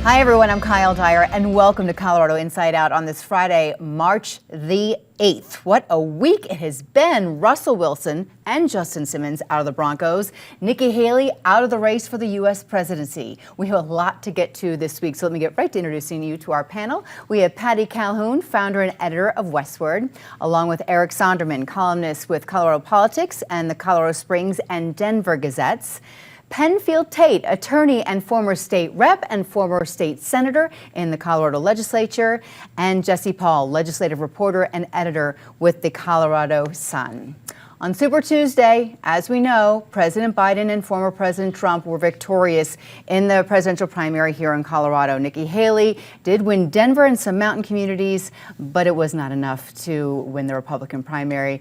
Hi, everyone. I'm Kyle Dyer, and welcome to Colorado Inside Out on this Friday, March the 8th. What a week it has been. Russell Wilson and Justin Simmons out of the Broncos. Nikki Haley out of the race for the U.S. presidency. We have a lot to get to this week, so let me get right to introducing you to our panel. We have Patty Calhoun, founder and editor of Westward, along with Eric Sonderman, columnist with Colorado Politics and the Colorado Springs and Denver Gazettes. Penfield Tate, attorney and former state rep and former state senator in the Colorado legislature, and Jesse Paul, legislative reporter and editor with the Colorado Sun. On Super Tuesday, as we know, President Biden and former President Trump were victorious in the presidential primary here in Colorado. Nikki Haley did win Denver and some mountain communities, but it was not enough to win the Republican primary,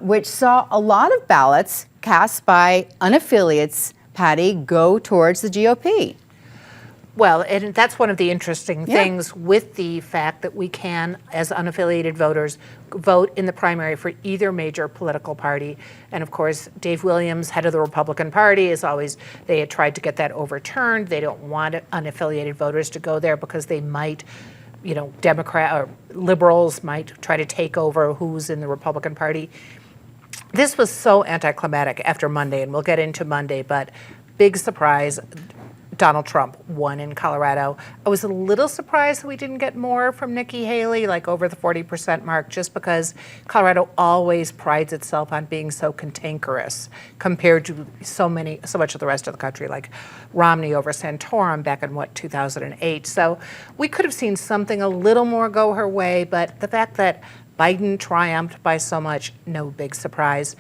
which saw a lot of ballots cast by unaffiliates, Patty, go towards the GOP. Well, and that's one of the interesting things with the fact that we can, as unaffiliated voters, vote in the primary for either major political party. And of course, Dave Williams, head of the Republican Party, is always, they had tried to get that overturned. They don't want unaffiliated voters to go there because they might, Democrat or liberals might try to take over who's in the Republican Party. This was so anticlimactic after Monday, and we'll get into Monday, but big surprise, Donald Trump won in Colorado. I was a little surprised that we didn't get more from Nikki Haley, like over the 40% mark, just because Colorado always prides itself on being so cantankerous compared to so much of the rest of the country, like Romney over Santorum back in, 2008. So we could have seen something a little more go her way, but the fact that Biden triumphed by so much, no big surprise.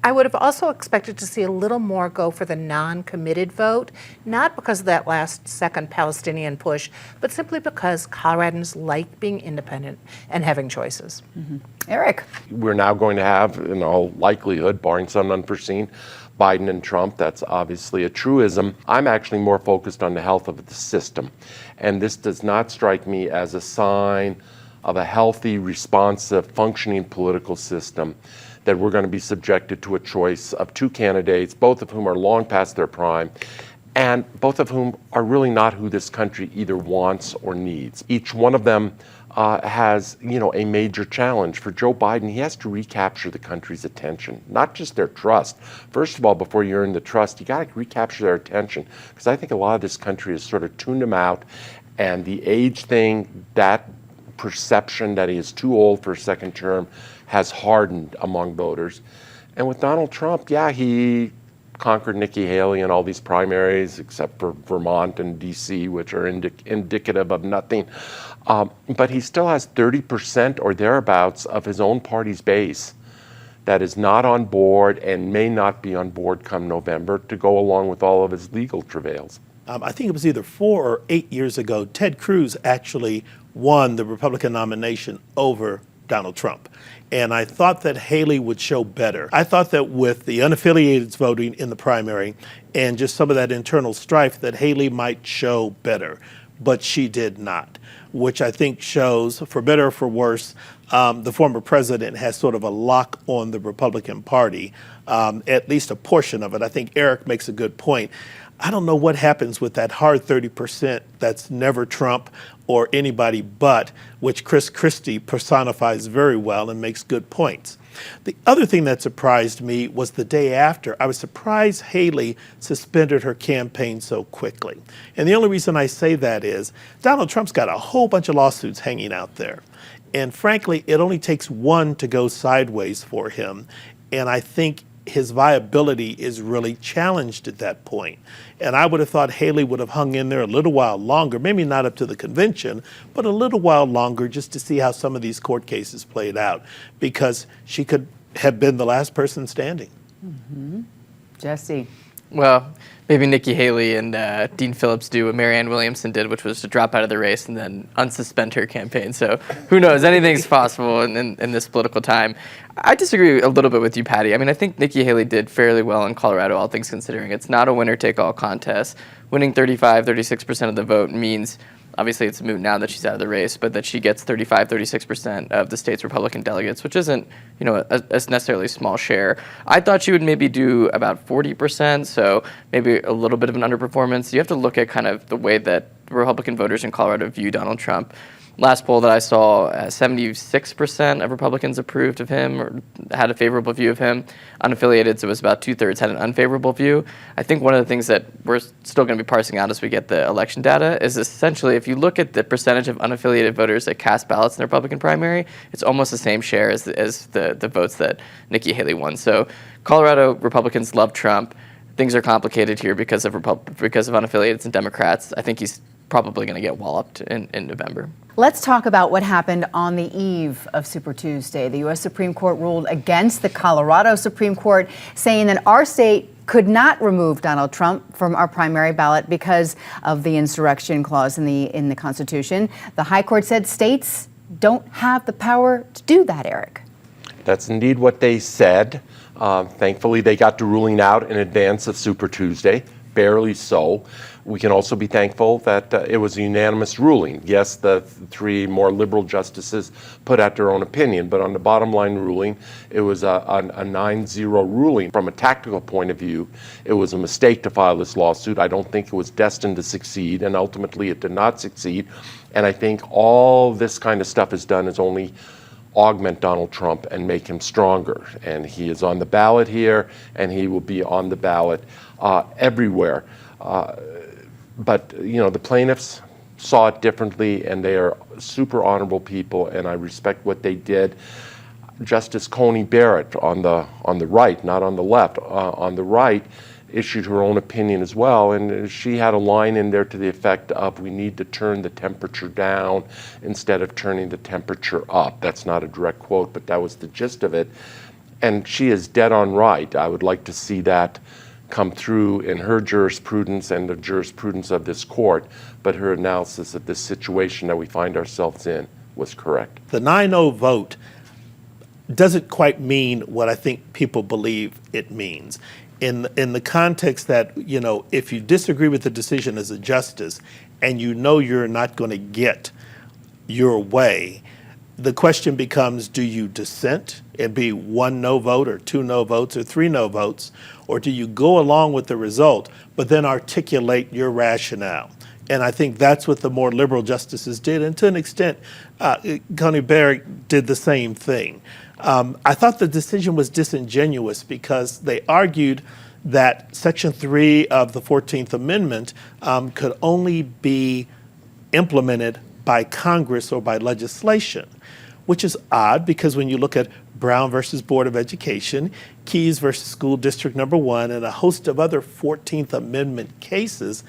I would have also expected to see a little more go for the non-committed vote, not because of that last-second Palestinian push, but simply because Coloradans like being independent and having choices. Eric. We're now going to have, in all likelihood, barring some unforeseen, Biden and Trump. That's obviously a truism. I'm actually more focused on the health of the system, and this does not strike me as a sign of a healthy, responsive, functioning political system, that we're going to be subjected to a choice of two candidates, both of whom are long past their prime, and both of whom are really not who this country either wants or needs. Each one of them has, a major challenge. For Joe Biden, he has to recapture the country's attention, not just their trust. First of all, before you earn the trust, you got to recapture their attention, because I think a lot of this country has sort of tuned him out, and the age thing, that perception that he is too old for a second term has hardened among voters. And with Donald Trump, he conquered Nikki Haley in all these primaries, except for Vermont and DC, which are indicative of nothing. But he still has 30% or thereabouts of his own party's base that is not on board and may not be on board come November to go along with all of his legal travails. I think it was either 4 or 8 years ago, Ted Cruz actually won the Republican nomination over Donald Trump. And I thought that Haley would show better. I thought that with the unaffiliated voting in the primary and just some of that internal strife, that Haley might show better. But she did not, which I think shows, for better or for worse, the former president has sort of a lock on the Republican Party, at least a portion of it. I think Eric makes a good point. I don't know what happens with that hard 30% that's never Trump or anybody but, which Chris Christie personifies very well and makes good points. The other thing that surprised me was the day after. I was surprised Haley suspended her campaign so quickly. And the only reason I say that is Donald Trump's got a whole bunch of lawsuits hanging out there. And frankly, it only takes one to go sideways for him. And I think his viability is really challenged at that point. And I would have thought Haley would have hung in there a little while longer, maybe not up to the convention, but a little while longer just to see how some of these court cases played out, because she could have been the last person standing. Jesse. Well, maybe Nikki Haley and Dean Phillips do what Marianne Williamson did, which was to drop out of the race and then unsuspend her campaign. So who knows? Anything's possible in this political time. I disagree a little bit with you, Patty. I mean, I think Nikki Haley did fairly well in Colorado, all things considering. It's not a winner-take-all contest. Winning 35, 36% of the vote means obviously it's moot now that she's out of the race, but that she gets 35, 36% of the state's Republican delegates, which isn't, a necessarily small share. I thought she would maybe do about 40%, so maybe a little bit of an underperformance. You have to look at kind of the way that Republican voters in Colorado view Donald Trump. Last poll that I saw, 76% of Republicans approved of him or had a favorable view of him. Unaffiliated, so it was about 2/3 had an unfavorable view. I think one of the things that we're still going to be parsing out as we get the election data is essentially if you look at the percentage of unaffiliated voters that cast ballots in the Republican primary, it's almost the same share as the votes that Nikki Haley won. So Colorado Republicans love Trump. Things are complicated here because of unaffiliated and Democrats. I think he's probably going to get walloped in November. Let's talk about what happened on the eve of Super Tuesday. The U.S. Supreme Court ruled against the Colorado Supreme Court, saying that our state could not remove Donald Trump from our primary ballot because of the insurrection clause in the Constitution. The High Court said states don't have the power to do that, Eric. That's indeed what they said. Thankfully, they got the ruling out in advance of Super Tuesday, barely so. We can also be thankful that it was a unanimous ruling. Yes, the three more liberal justices put out their own opinion, but on the bottom line ruling, it was a 9-0 ruling. From a tactical point of view, it was a mistake to file this lawsuit. I don't think it was destined to succeed, and ultimately it did not succeed. And I think all this kind of stuff is done is only augment Donald Trump and make him stronger. And he is on the ballot here, and he will be on the ballot everywhere. But the plaintiffs saw it differently, and they are super honorable people, and I respect what they did. Justice Coney Barrett on the right, not on the left, on the right, issued her own opinion as well, and she had a line in there to the effect of we need to turn the temperature down instead of turning the temperature up. That's not a direct quote, but that was the gist of it. And she is dead on right. I would like to see that come through in her jurisprudence and the jurisprudence of this court, but her analysis of this situation that we find ourselves in was correct. The 9-0 vote doesn't quite mean what I think people believe it means. In the context that, if you disagree with the decision as a justice and you're not going to get your way, the question becomes, do you dissent and be 1 no vote or 2 no votes or 3 no votes, or do you go along with the result but then articulate your rationale? And I think that's what the more liberal justices did, and to an extent, Coney Barrett did the same thing. I thought the decision was disingenuous because they argued that Section 3 of the 14th Amendment could only be implemented by Congress or by legislation, which is odd because when you look at Brown versus Board of Education, Keyes versus School District Number 1, and a host of other 14th Amendment cases,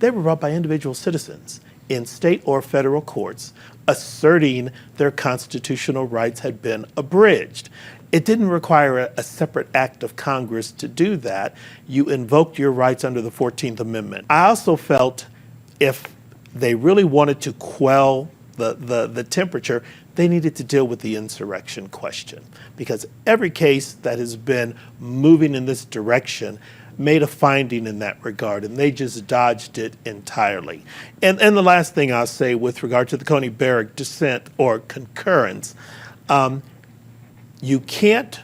they were brought by individual citizens in state or federal courts asserting their constitutional rights had been abridged. It didn't require a separate act of Congress to do that. You invoked your rights under the 14th Amendment. I also felt if they really wanted to quell the temperature, they needed to deal with the insurrection question, because every case that has been moving in this direction made a finding in that regard, and they just dodged it entirely. And the last thing I'll say with regard to the Coney Barrett dissent or concurrence, you can't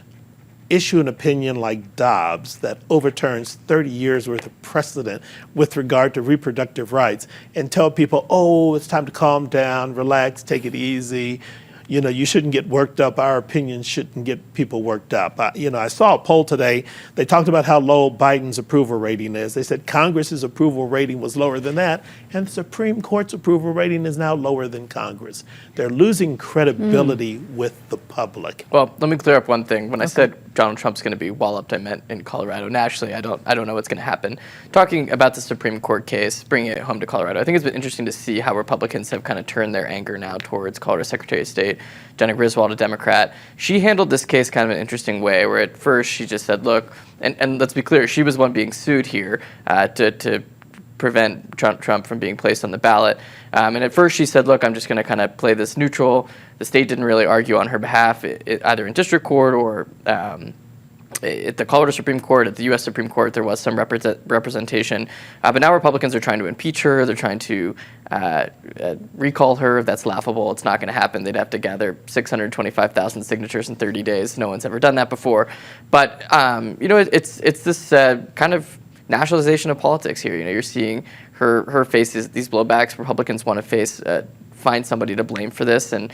issue an opinion like Dobbs that overturns 30 years worth of precedent with regard to reproductive rights and tell people, oh, it's time to calm down, relax, take it easy. You shouldn't get worked up. Our opinions shouldn't get people worked up. I saw a poll today. They talked about how low Biden's approval rating is. They said Congress's approval rating was lower than that, and the Supreme Court's approval rating is now lower than Congress. They're losing credibility with the public. Well, let me clear up one thing. When I said Donald Trump's going to be walloped, I meant in Colorado. Nationally, I don't know what's going to happen. Talking about the Supreme Court case, bringing it home to Colorado, I think it's been interesting to see how Republicans have kind of turned their anger now towards Colorado Secretary of State Jenna Griswold, a Democrat. She handled this case kind of an interesting way, where at first she just said, look, and let's be clear, she was one being sued here to prevent Trump from being placed on the ballot. And at first she said, look, I'm just going to kind of play this neutral. The state didn't really argue on her behalf, either in district court or at the Colorado Supreme Court, at the U.S. Supreme Court, there was some representation. But now Republicans are trying to impeach her. They're trying to recall her. That's laughable. It's not going to happen. They'd have to gather 625,000 signatures in 30 days. No one's ever done that before. But, it's this kind of nationalization of politics here. You're seeing her face these blowbacks. Republicans want to find somebody to blame for this, and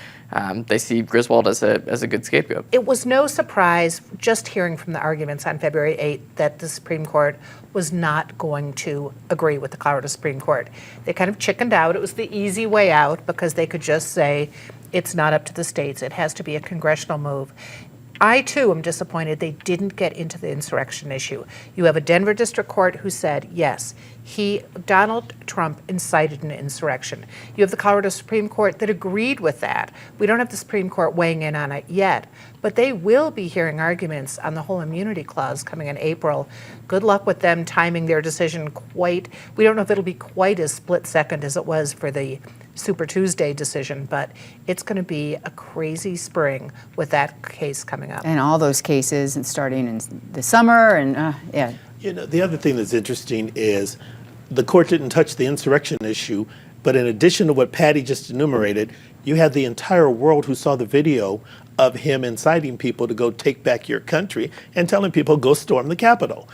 they see Griswold as a good scapegoat. It was no surprise, just hearing from the arguments on February 8th, that the Supreme Court was not going to agree with the Colorado Supreme Court. They kind of chickened out. It was the easy way out because they could just say, it's not up to the states. It has to be a congressional move. I, too, am disappointed they didn't get into the insurrection issue. You have a Denver district court who said, yes, Donald Trump incited an insurrection. You have the Colorado Supreme Court that agreed with that. We don't have the Supreme Court weighing in on it yet, but they will be hearing arguments on the whole immunity clause coming in April. Good luck with them timing their decision we don't know if it'll be quite as split second as it was for the Super Tuesday decision, but it's going to be a crazy spring with that case coming up. And all those cases and starting in the summer and yeah. The other thing that's interesting is the court didn't touch the insurrection issue, but in addition to what Patty just enumerated, you had the entire world who saw the video of him inciting people to go take back your country and telling people, go storm the Capitol.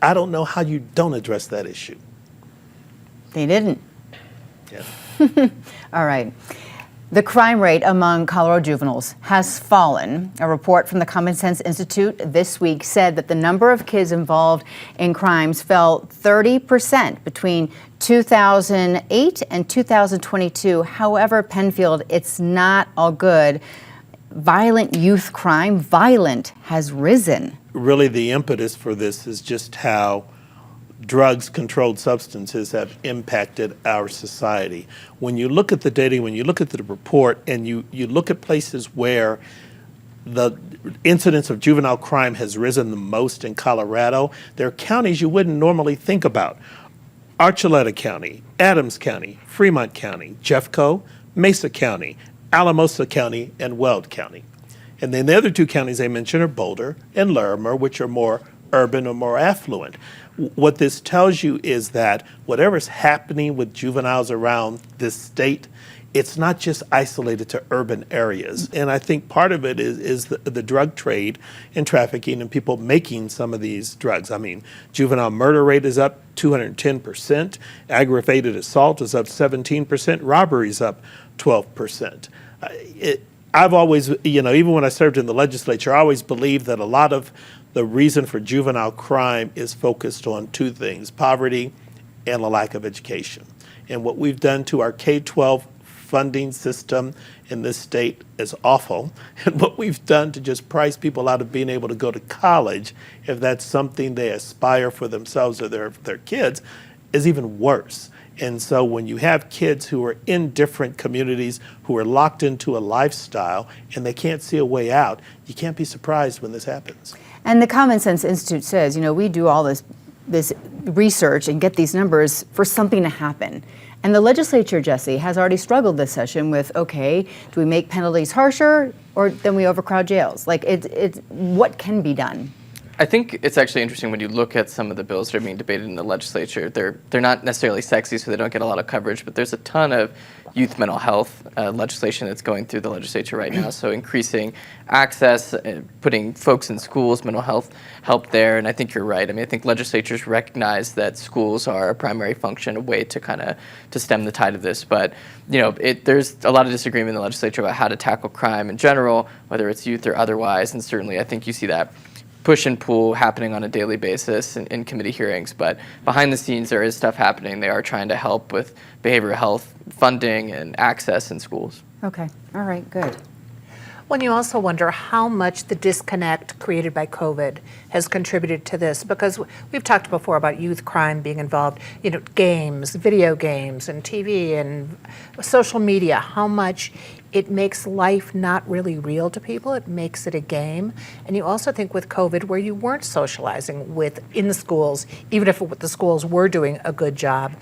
I don't know how you don't address that issue. They didn't. Yeah. All right. The crime rate among Colorado juveniles has fallen. A report from the Common Sense Institute this week said that the number of kids involved in crimes fell 30% between 2008 and 2022. However, Penfield, it's not all good. Violent youth crime, has risen. Really, the impetus for this is just how drugs, controlled substances have impacted our society. When you look at the data, when you look at the report, and you look at places where the incidence of juvenile crime has risen the most in Colorado, there are counties you wouldn't normally think about. Archuleta County, Adams County, Fremont County, Jeffco, Mesa County, Alamosa County, and Weld County. And then the other two counties I mentioned are Boulder and Larimer, which are more urban or more affluent. What this tells you is that whatever's happening with juveniles around this state, it's not just isolated to urban areas. And I think part of it is the drug trade and trafficking and people making some of these drugs. I mean, juvenile murder rate is up 210%, aggravated assault is up 17%, robbery is up 12%. I've always, even when I served in the legislature, I always believed that a lot of the reason for juvenile crime is focused on two things: poverty and a lack of education. And what we've done to our K-12 funding system in this state is awful. And what we've done to just price people out of being able to go to college, if that's something they aspire for themselves or their kids, is even worse. And so when you have kids who are in different communities, who are locked into a lifestyle, and they can't see a way out, you can't be surprised when this happens. And the Common Sense Institute says, we do all this research and get these numbers for something to happen. And the legislature, Jesse, has already struggled this session with, okay, do we make penalties harsher or then we overcrowd jails? Like, what can be done? I think it's actually interesting when you look at some of the bills that are being debated in the legislature. They're not necessarily sexy, so they don't get a lot of coverage, but there's a ton of youth mental health legislation that's going through the legislature right now. So increasing access, putting folks in schools, mental health help there, and I think you're right. I mean, I think legislatures recognize that schools are a primary function, a way to to stem the tide of this. But there's a lot of disagreement in the legislature about how to tackle crime in general, whether it's youth or otherwise, and certainly I think you see that push and pull happening on a daily basis in committee hearings, but behind the scenes there is stuff happening. They are trying to help with behavioral health funding and access in schools. Okay, all right, good. When you also wonder how much the disconnect created by COVID has contributed to this, because we've talked before about youth crime being involved, games, video games, and TV and social media, how much it makes life not really real to people. It makes it a game. And you also think with COVID, where you weren't socializing in the schools, even if the schools were doing a good job,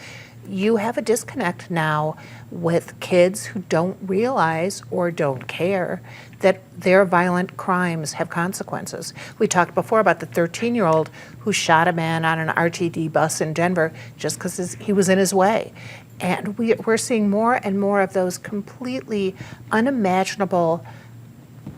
you have a disconnect now with kids who don't realize or don't care that their violent crimes have consequences. We talked before about the 13-year-old who shot a man on an RTD bus in Denver just because he was in his way. And we're seeing more and more of those completely unimaginable,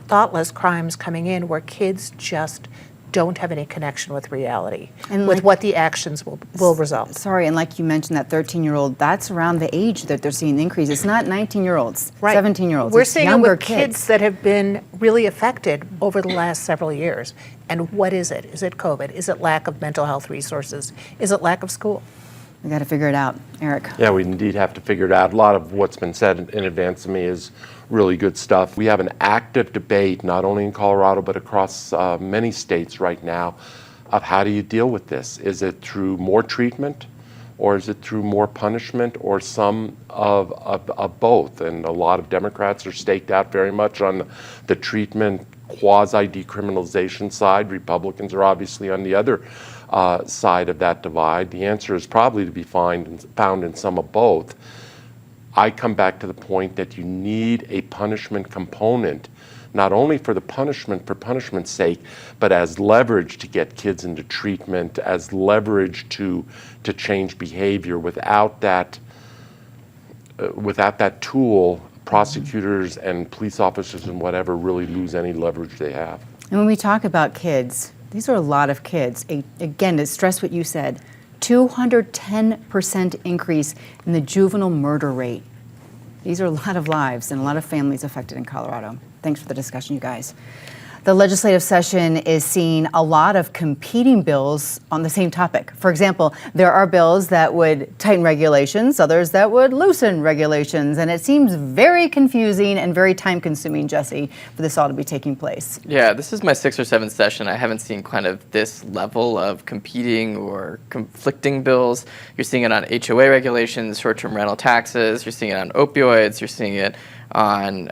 thoughtless crimes coming in where kids just don't have any connection with reality, and with what the actions will result. Sorry, and like you mentioned, that 13-year-old, that's around the age that they're seeing the increase. It's not 19-year-olds, Right. 17-year-olds. We're it's seeing it younger with kids that have been really affected over the last several years. And what is it? Is it COVID? Is it lack of mental health resources? Is it lack of school? We got to figure it out. Eric. Yeah, we indeed have to figure it out. A lot of what's been said in advance of me is really good stuff. We have an active debate, not only in Colorado, but across many states right now, of how do you deal with this? Is it through more treatment, or is it through more punishment, or some of both? And a lot of Democrats are staked out very much on the treatment quasi-decriminalization side. Republicans are obviously on the other side of that divide. The answer is probably to be found in some of both. I come back to the point that you need a punishment component, not only for punishment's sake, but as leverage to get kids into treatment, as leverage to change behavior. Without that tool, prosecutors and police officers and whatever really lose any leverage they have. And when we talk about kids, these are a lot of kids. Again, to stress what you said, 210% increase in the juvenile murder rate. These are a lot of lives and a lot of families affected in Colorado. Thanks for the discussion, you guys. The legislative session is seeing a lot of competing bills on the same topic. For example, there are bills that would tighten regulations, others that would loosen regulations, and it seems very confusing and very time-consuming, Jesse, for this all to be taking place. Yeah, this is my 6th or 7th session. I haven't seen kind of this level of competing or conflicting bills. You're seeing it on HOA regulations, short-term rental taxes. You're seeing it on opioids. You're seeing it on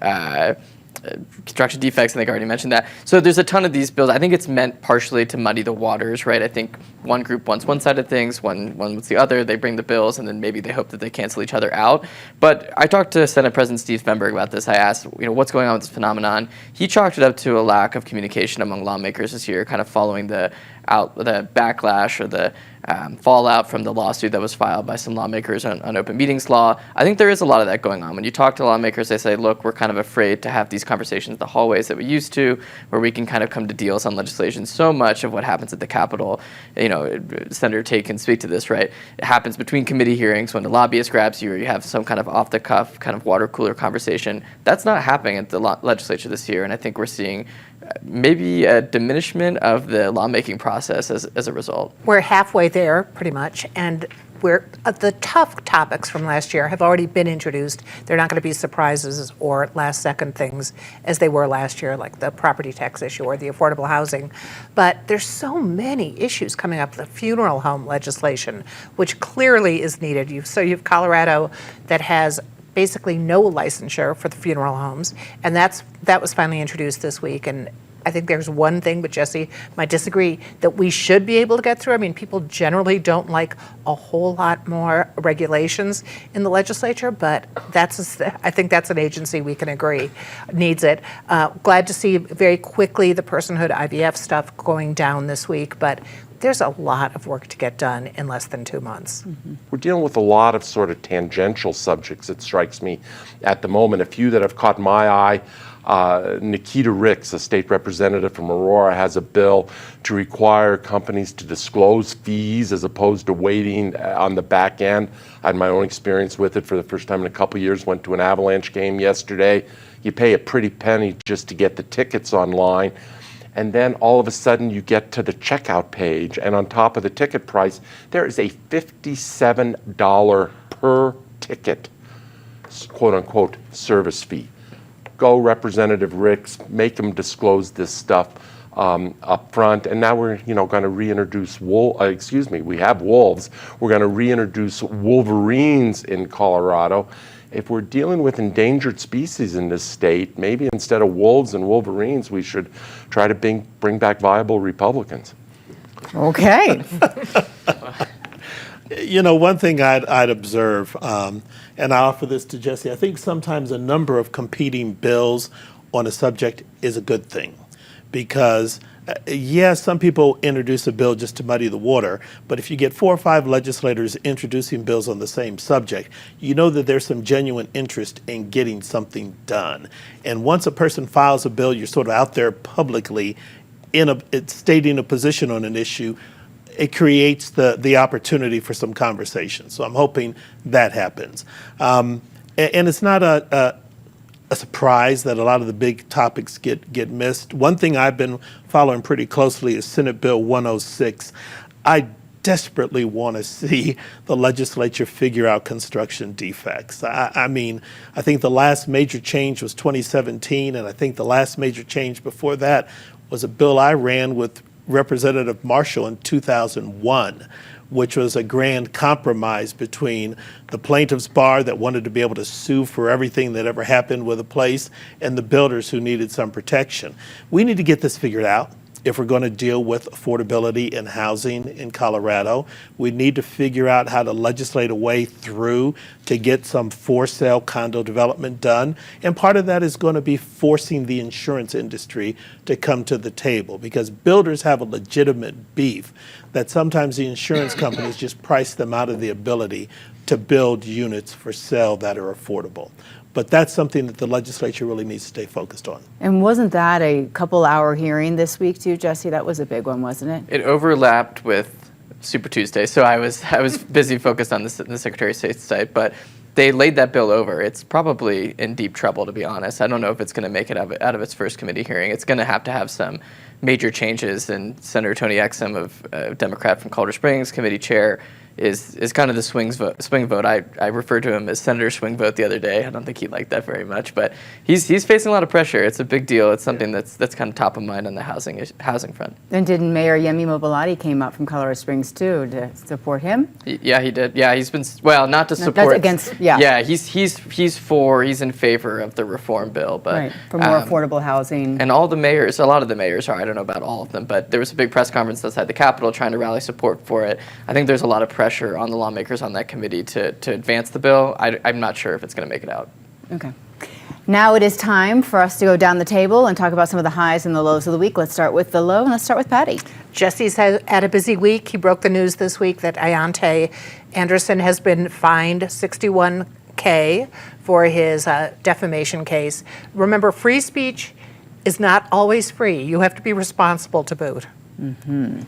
construction defects. I think I already mentioned that. So there's a ton of these bills. I think it's meant partially to muddy the waters, right? I think one group wants one side of things, one wants the other. They bring the bills, and then maybe they hope that they cancel each other out. But I talked to Senate President Steve Fenberg about this. I asked, what's going on with this phenomenon? He chalked it up to a lack of communication among lawmakers this year, kind of following the backlash or the fallout from the lawsuit that was filed by some lawmakers on open meetings law. I think there is a lot of that going on. When you talk to lawmakers, they say, look, we're kind of afraid to have these conversations in the hallways that we used to, where we can kind of come to deals on legislation. So much of what happens at the Capitol, Senator Tate can speak to this, right? It happens between committee hearings when the lobbyist grabs you, or you have some kind of off-the-cuff kind of water cooler conversation. That's not happening at the legislature this year, and I think we're seeing maybe a diminishment of the lawmaking process as a result. We're halfway there, pretty much, and the tough topics from last year have already been introduced. They're not going to be surprises or last-second things as they were last year, like the property tax issue or the affordable housing. But there's so many issues coming up. The funeral home legislation, which clearly is needed. You have Colorado that has basically no licensure for the funeral homes, and that was finally introduced this week. And I think there's one thing, but Jesse might disagree, that we should be able to get through. I mean, people generally don't like a whole lot more regulations in the legislature, but I think that's an agency we can agree needs it. Glad to see very quickly the personhood IVF stuff going down this week, but there's a lot of work to get done in less than 2 months. Mm-hmm. We're dealing with a lot of sort of tangential subjects, it strikes me, at the moment. A few that have caught my eye. Nikita Ricks, a state representative from Aurora, has a bill to require companies to disclose fees as opposed to waiting on the back end. I had my own experience with it for the first time in a couple years. Went to an Avalanche game yesterday. You pay a pretty penny just to get the tickets online. And then all of a sudden you get to the checkout page, and on top of the ticket price, there is a $57 per ticket, quote unquote, service fee. Go, Representative Ricks, make them disclose this stuff up front. And now we're going to reintroduce we have wolves. We're going to reintroduce wolverines in Colorado. If we're dealing with endangered species in this state, maybe instead of wolves and wolverines, we should try to bring back viable Republicans. Okay. You know, one thing I'd observe, and I offer this to Jesse, I think sometimes a number of competing bills on a subject is a good thing because, yes, some people introduce a bill just to muddy the water, but if you get 4 or 5 legislators introducing bills on the same subject, you know that there's some genuine interest in getting something done. And once a person files a bill, you're sort of out there publicly stating a position on an issue. It creates the opportunity for some conversation. So I'm hoping that happens. And it's not a surprise that a lot of the big topics get missed. One thing I've been following pretty closely is Senate Bill 106. I desperately want to see the legislature figure out construction defects. I mean, I think the last major change was 2017, and I think the last major change before that was a bill I ran with Representative Marshall in 2001, which was a grand compromise between the plaintiffs' bar that wanted to be able to sue for everything that ever happened with a place and the builders who needed some protection. We need to get this figured out. If we're going to deal with affordability and housing in Colorado, we need to figure out how to legislate a way through to get some for-sale condo development done. And part of that is going to be forcing the insurance industry to come to the table because builders have a legitimate beef that sometimes the insurance companies just price them out of the ability to build units for sale that are affordable. But that's something that the legislature really needs to stay focused on. And wasn't that a couple-hour hearing this week too, Jesse? That was a big one, wasn't it? It overlapped with Super Tuesday, so I was busy focused on the Secretary of State's site, but they laid that bill over. It's probably in deep trouble, to be honest. I don't know if it's going to make it out of its first committee hearing. It's going to have some major changes, and Senator Tony Exum, of Democrat from Colorado Springs, committee chair, is kind of the swing vote. I referred to him as Senator Swing Vote the other day. I don't think he liked that very much, but he's facing a lot of pressure. It's a big deal. It's something that's kind of top of mind on the housing front. And didn't Mayor Yemi Mobolade came out from Colorado Springs too to support him? Yeah, he did. Yeah, he's been not to support. That's against. Yeah. Yeah, he's in favor of the reform bill, but right, for more affordable housing. And a lot of the mayors are. I don't know about all of them, but there was a big press conference outside the Capitol trying to rally support for it. I think there's a lot of pressure on the lawmakers on that committee to advance the bill. I'm not sure if it's going to make it out. Okay. Now it is time for us to go down the table and talk about some of the highs and the lows of the week. Let's start with the low, and let's start with Patty. Jesse's had a busy week. He broke the news this week that Ayante Anderson has been fined $61K for his defamation case. Remember, free speech is not always free. You have to be responsible to boot. Mm-hmm.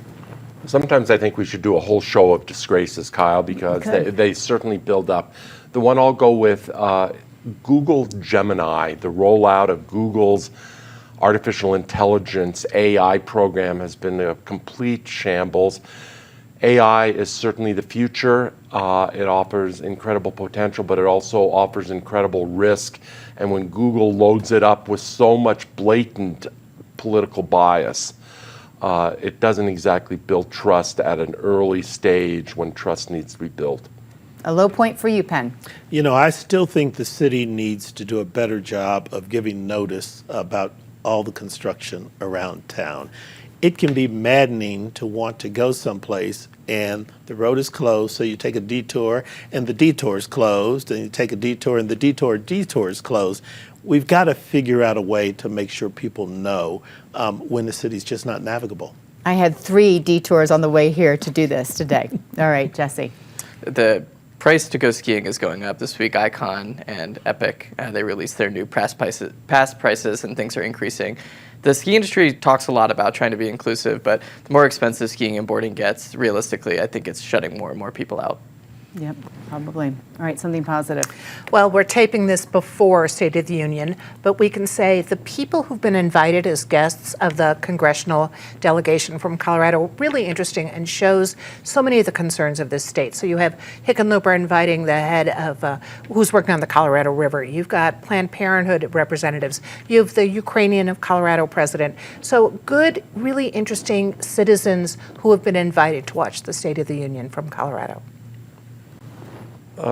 Sometimes I think we should do a whole show of disgraces, Kyle, because they certainly build up. The one I'll go with, Google Gemini, the rollout of Google's artificial intelligence AI program has been a complete shambles. AI is certainly the future. It offers incredible potential, but it also offers incredible risk. And when Google loads it up with so much blatant political bias, it doesn't exactly build trust at an early stage when trust needs to be built. A low point for you, Penn. You know, I still think the city needs to do a better job of giving notice about all the construction around town. It can be maddening to want to go someplace and the road is closed, so you take a detour and the detour is closed, and you take a detour and the detour is closed. We've got to figure out a way to make sure people know when the city's just not navigable. I had 3 detours on the way here to do this today. All right, Jesse. The price to go skiing is going up this week. Icon and Epic, they released their new pass prices, and things are increasing. The ski industry talks a lot about trying to be inclusive, but the more expensive skiing and boarding gets, realistically, I think it's shutting more and more people out. Yep, probably. All right, something positive. Well, we're taping this before State of the Union, but we can say the people who've been invited as guests of the congressional delegation from Colorado, really interesting and shows so many of the concerns of this state. So you have Hickenlooper inviting the head of, who's working on the Colorado River. You've got Planned Parenthood representatives. You have the Ukrainian of Colorado president. So good, really interesting citizens who have been invited to watch the State of the Union from Colorado.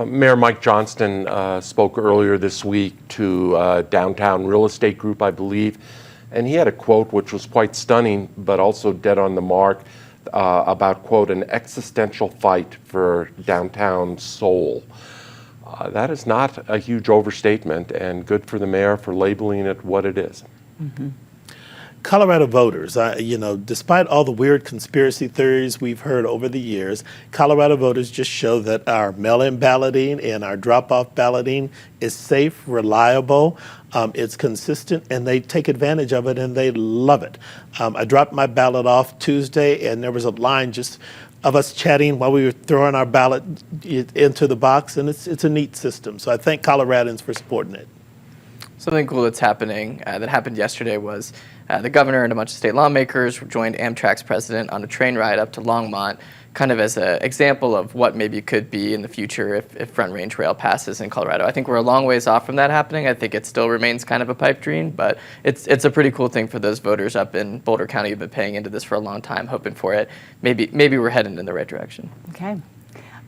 Mayor Mike Johnston spoke earlier this week to Downtown Real Estate Group, I believe, and he had a quote which was quite stunning, but also dead on the mark. about, quote, an existential fight for downtown soul. That is not a huge overstatement, and good for the mayor for labeling it what it is. Mm-hmm. Colorado voters, despite all the weird conspiracy theories we've heard over the years, Colorado voters just show that our mail-in balloting and our drop-off balloting is safe, reliable, it's consistent, and they take advantage of it, and they love it. I dropped my ballot off Tuesday, and there was a line just of us chatting while we were throwing our ballot into the box, and it's a neat system. So I thank Coloradans for supporting it. Something cool that's happening, that happened yesterday, was the governor and a bunch of state lawmakers joined Amtrak's president on a train ride up to Longmont, kind of as an example of what maybe could be in the future if Front Range Rail passes in Colorado. I think we're a long ways off from that happening. I think it still remains kind of a pipe dream, but it's a pretty cool thing for those voters up in Boulder County who've been paying into this for a long time, hoping for it. Maybe we're heading in the right direction. Okay.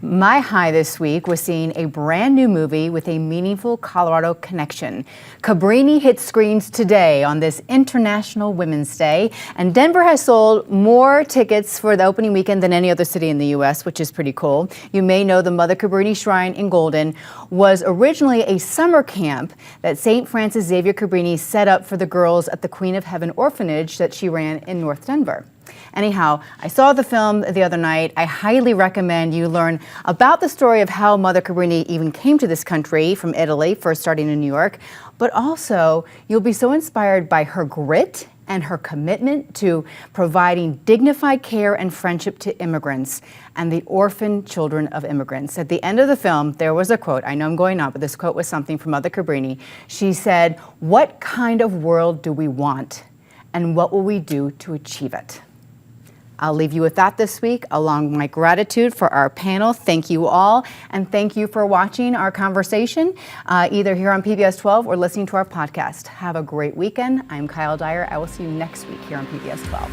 My high this week was seeing a brand new movie with a meaningful Colorado connection. Cabrini hits screens today on this International Women's Day, and Denver has sold more tickets for the opening weekend than any other city in the U.S., which is pretty cool. You may know the Mother Cabrini Shrine in Golden was originally a summer camp that St. Francis Xavier Cabrini set up for the girls at the Queen of Heaven orphanage that she ran in North Denver. Anyhow, I saw the film the other night. I highly recommend you learn about the story of how Mother Cabrini even came to this country from Italy, first starting in New York, but also you'll be so inspired by her grit and her commitment to providing dignified care and friendship to immigrants and the orphan children of immigrants. At the end of the film, there was a quote. I know I'm going on, but this quote was something from Mother Cabrini. She said, "What kind of world do we want, and what will we do to achieve it?" I'll leave you with that this week, along with my gratitude for our panel. Thank you all, and thank you for watching our conversation, either here on PBS 12 or listening to our podcast. Have a great weekend. I'm Kyle Dyer. I will see you next week here on PBS 12.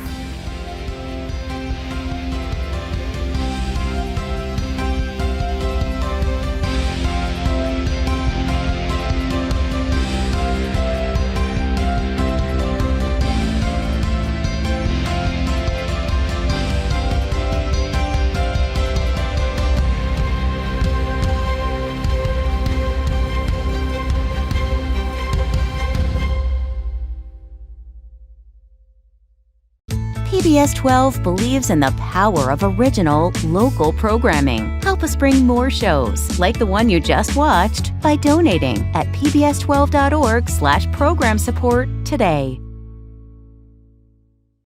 PBS 12 believes in the power of original, local programming. Help us bring more shows, like the one you just watched, by donating at pbs12.org/program support today.